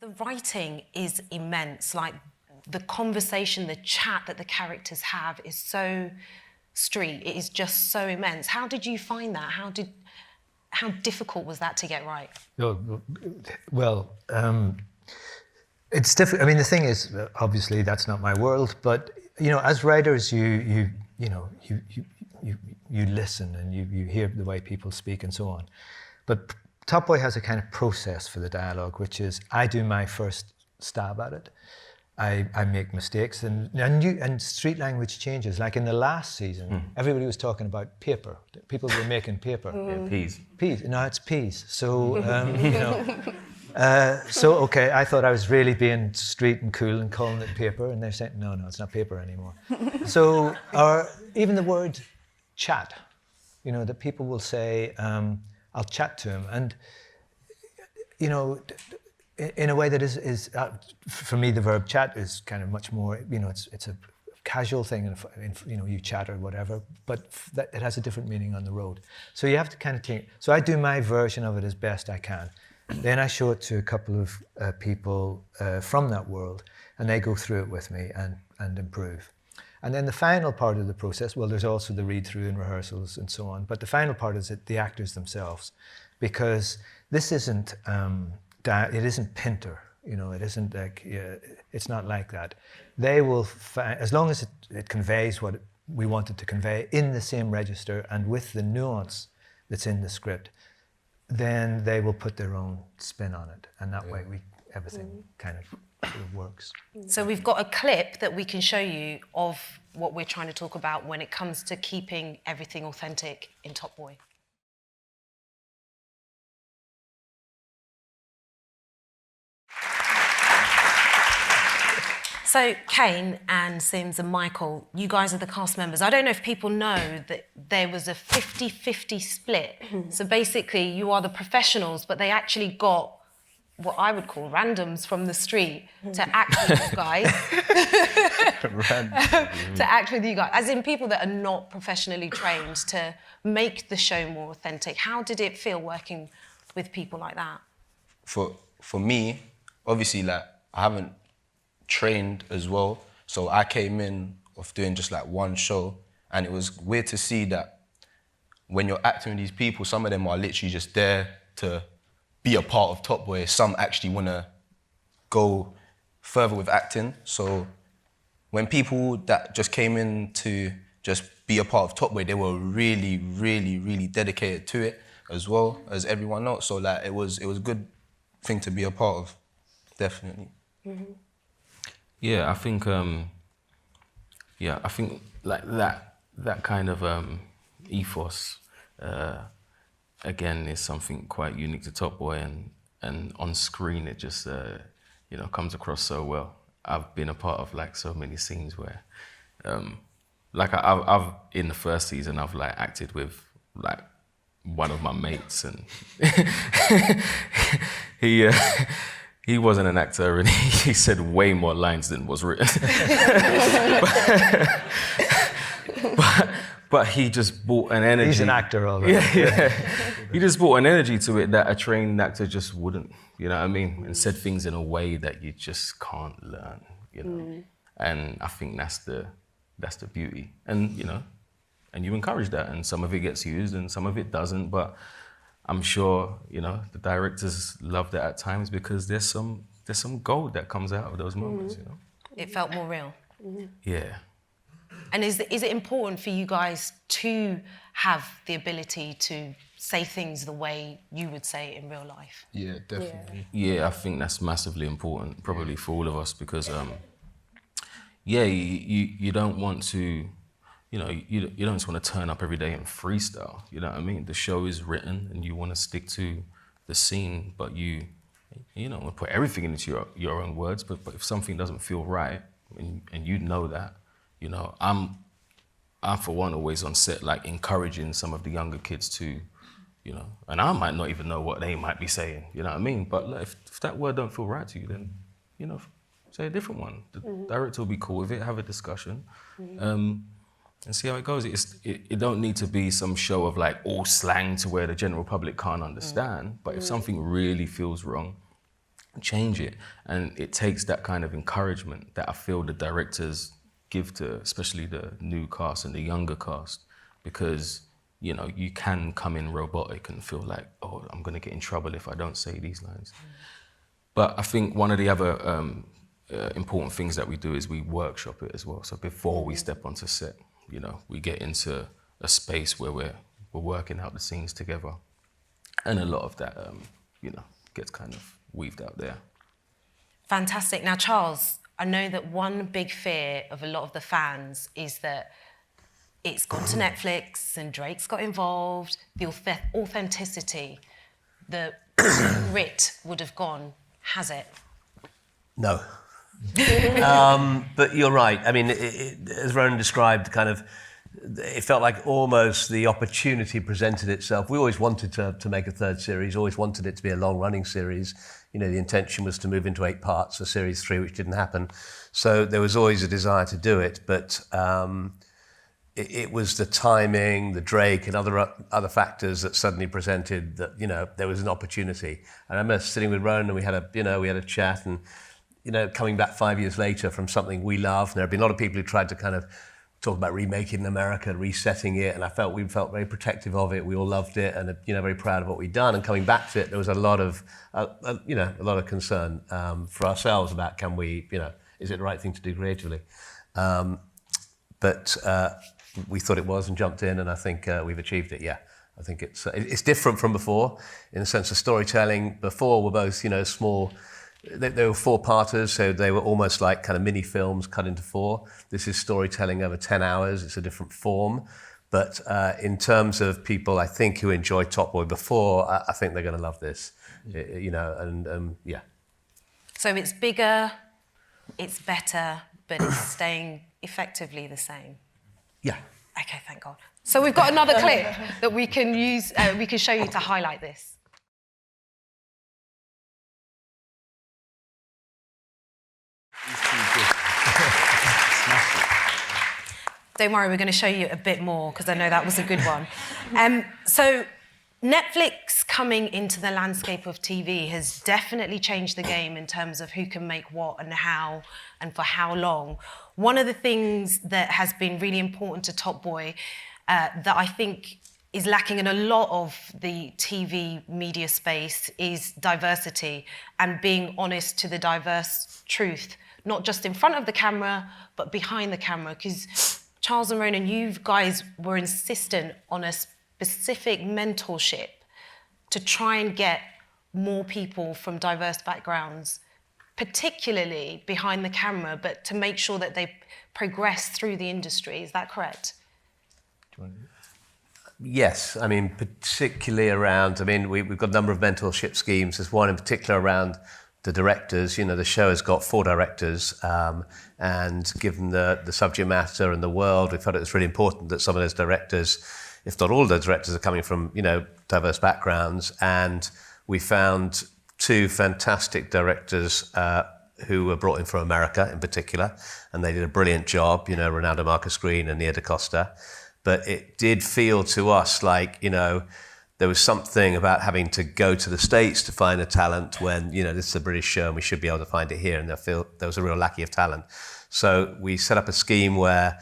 The writing is immense. Like the conversation, the chat that the characters have is so street. It is just so immense. How did you find that? How difficult was that to get right? Well, it's difficult. I mean, the thing is, obviously, that's not my world. But as writers, you listen and you hear the way people speak and so on. But Top Boy has a kind of process for the dialogue, which is I do my first stab at it. I make mistakes and street language changes. Like in the last season, everybody was talking about paper. People were making paper. Yeah, peas. Peas. No, it's peas. So so okay, I thought I was really being street and cool and calling it paper, and they're saying no, it's not paper anymore. So, or even the word chat, that people will say, I'll chat to him, and in a way that is for me, the verb chat is kind of much more, it's a casual thing, and you chat or whatever, but it has a different meaning on the road. So you have to kind of think. So I do my version of it as best I can. Then I show it to a couple of people from that world, and they go through it with me and improve. And then the final part of the process, well, there's also the read-through and rehearsals and so on, but the final part is the actors themselves, because this isn't, it isn't Pinter, it isn't like, it's not like that. They will, as long as it conveys what we want it to convey in the same register and with the nuance that's in the script, then they will put their own spin on it, and that way everything kind of works. So we've got a clip that we can show you of what we're trying to talk about when it comes to keeping everything authentic in Top Boy. So Kane and Simz and Micheal, you guys are the cast members. I don't know if people know that there was a 50-50 split. So basically you are the professionals, but they actually got what I would call randoms from the street to act with you guys. To act with you guys, as in people that are not professionally trained, to make the show more authentic. How did it feel working with people like that? For me, obviously, like, I haven't trained as well, so I came in of doing just like one show, and it was weird to see that when you're acting with these people, some of them are literally just there to be a part of Top Boy. Some actually want to go further with acting. So when people that just came in to just be a part of Top Boy, they were really, really, really dedicated to it as well as everyone else. So like it was a good thing to be a part of, definitely. Mm-hmm. Yeah, I think like that kind of ethos again is something quite unique to Top Boy, and on screen it just comes across so well. I've been a part of like so many scenes where like I've in the first season I've like acted with like one of my mates, and he wasn't an actor, and he said way more lines than was written. but he just brought an energy. He's an actor already. Yeah. He just brought an energy to it that a trained actor just wouldn't, you know what I mean? And said things in a way that you just can't learn, And I think that's the beauty. And, and you encourage that, and some of it gets used and some of it doesn't, but I'm sure, the directors love that at times, because there's some gold that comes out of those moments, It felt more real. Yeah. And is it important for you guys to have the ability to say things the way you would say it in real life? Yeah, definitely. Yeah, I think that's massively important, probably for all of us, because you don't want to, you don't just want to turn up every day and freestyle, you know what I mean? The show is written and you want to stick to the scene, but you don't want to put everything into your own words, but if something doesn't feel right, and you know that, I'm for one always on set, like encouraging some of the younger kids to, and I might not even know what they might be saying, you know what I mean? But look, if that word don't feel right to you, then, say a different one. The director will be cool with it, have a discussion, and see how it goes. It don't need to be some show of like all slang to where the general public can't understand, but if something really feels wrong, change it. And it takes that kind of encouragement that I feel the directors give to especially the new cast and the younger cast, because you know, you can come in robotic and feel like, oh, I'm gonna get in trouble if I don't say these lines. But I think one of the other important things that we do is we workshop it as well. So before we step onto set, you know, we get into a space where we're working out the scenes together. And a lot of that, you know, gets kind of weaved out there. Fantastic. Now, Charles, I know that one big fear of a lot of the fans is that it's gone to Netflix and Drake's got involved, the authenticity, the grit would have gone. Has it? No. But you're right. I mean, as Ronan described, kind of, it felt like almost the opportunity presented itself. We always wanted to make a third series, always wanted it to be a long-running series. You know, the intention was to move into 8 parts for series 3, which didn't happen. So there was always a desire to do it, but it was the timing, the Drake, and other factors that suddenly presented that, you know, there was an opportunity. And I remember sitting with Ronan, and we had a chat, and you know, coming back 5 years later from something we loved, and there have been a lot of people who tried to kind of talk about remaking America, resetting it, and we felt very protective of it. We all loved it, and you know, very proud of what we'd done. And coming back to it, there was a lot of concern for ourselves about, can we, you know, is it the right thing to do creatively? But we thought it was and jumped in, and I think we've achieved it. Yeah, I think it's different from before in the sense of storytelling. Before, we're both, you know, small. They were 4-parters, so they were almost like kind of mini films cut into 4. This is storytelling over 10 hours. It's a different form. But in terms of people, I think, who enjoyed Top Boy before, I think they're going to love this, you know, and yeah. So it's bigger, it's better, but it's staying effectively the same. Yeah. Okay, thank God. So we've got another clip that we can use, we can show you to highlight this. Don't worry, we're going to show you a bit more because I know that was a good one. So Netflix coming into the landscape of TV has definitely changed the game in terms of who can make what and how and for how long. One of the things that has been really important to Top Boy that I think is lacking in a lot of the TV media space is diversity and being honest to the diverse truth, not just in front of the camera, but behind the camera. Because Charles and Ronan, you guys were insistent on a specific mentorship to try and get more people from diverse backgrounds, particularly behind the camera, but to make sure that they progress through the industry. Is that correct? Do you want to... Yes, I mean, particularly around, I mean, we've got a number of mentorship schemes. There's one in particular around the directors. You know, the show has got 4 directors, and given the subject matter and the world, we felt it was really important that some of those directors, if not all those directors, are coming from, you know, diverse backgrounds. And we found 2 fantastic directors who were brought in from America in particular, and they did a brilliant job, you know, Ronaldo Marcus Green and Nia DaCosta. But it did feel to us like, you know, there was something about having to go to the States to find a talent when, you know, this is a British show and we should be able to find it here, and there was a real lackey of talent. So we set up a scheme where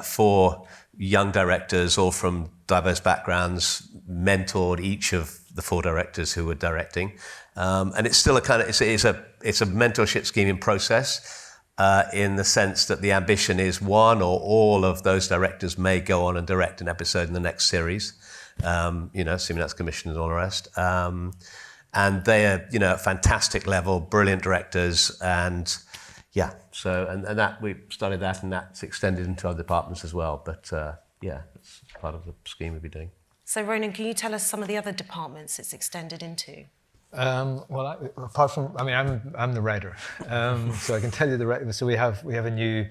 4 young directors, all from diverse backgrounds, mentored each of the 4 directors who were directing. And it's still a kind of, it's a mentorship scheme in process. In the sense that the ambition is one or all of those directors may go on and direct an episode in the next series, you know, assuming that's commissioned and all the rest. And they are, you know, at fantastic level, brilliant directors, and yeah, so, and that, we started that, and that's extended into other departments as well, but yeah, it's part of the scheme we'll be doing. So Ronan, can you tell us some of the other departments it's extended into? Well, apart from, I mean, I'm the writer, so I can tell you the writing. So we have a new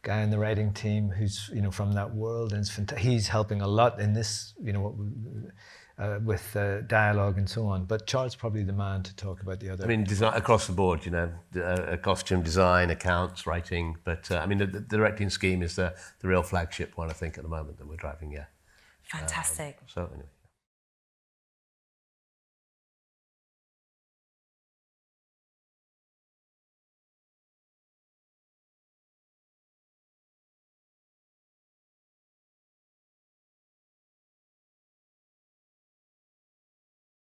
guy in the writing team who's, you know, from that world, and he's helping a lot in this, you know, with dialogue and so on. But Charles is probably the man to talk about the other. I mean, design across the board, you know, costume design, accounts, writing. But I mean, the directing scheme is the real flagship one, I think, at the moment that we're driving. Yeah. Fantastic. So anyway.